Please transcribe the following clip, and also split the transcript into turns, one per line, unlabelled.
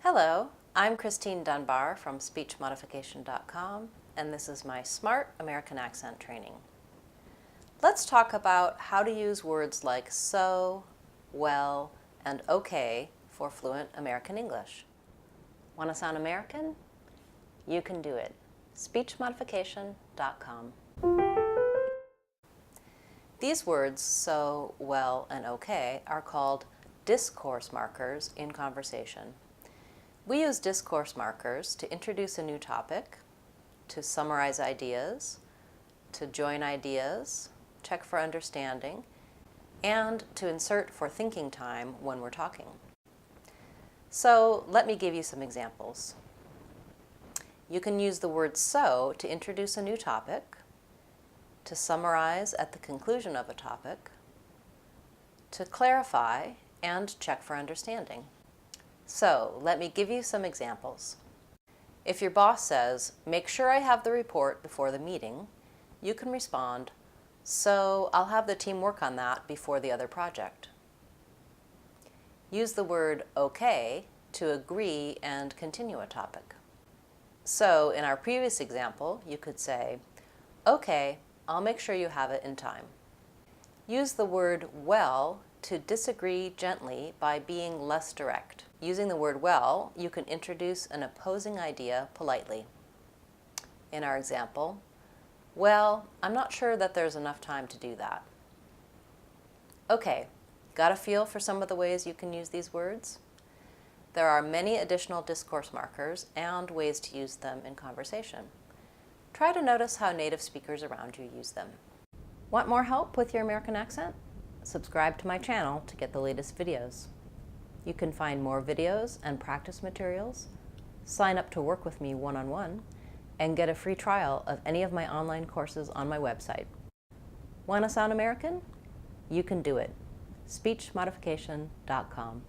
Hello, I'm Christine Dunbar from SpeechModification.com, and this is my Smart American Accent training. Let's talk about how to use words like so, well, and okay for fluent American English. Want to sound American? You can do it. SpeechModification.com. These words, so, well, and okay, are called discourse markers in conversation. We use discourse markers to introduce a new topic, to summarize ideas, to join ideas, check for understanding, and to insert for thinking time when we're talking. So let me give you some examples. You can use the word so to introduce a new topic, to summarize at the conclusion of a topic, to clarify, and check for understanding. So let me give you some examples. If your boss says, "Make sure I have the report before the meeting," you can respond, "So I'll have the team work on that before the other project." Use the word okay to agree and continue a topic. So in our previous example, you could say, "Okay, I'll make sure you have it in time." Use the word well to disagree gently by being less direct. Using the word well, you can introduce an opposing idea politely. In our example, "Well, I'm not sure that there's enough time to do that." Okay, got a feel for some of the ways you can use these words? There are many additional discourse markers and ways to use them in conversation. Try to notice how native speakers around you use them. Want more help with your American accent? Subscribe to my channel to get the latest videos. You can find more videos and practice materials, sign up to work with me one-on-one, and get a free trial of any of my online courses on my website. Want to sound American? You can do it. SpeechModification.com.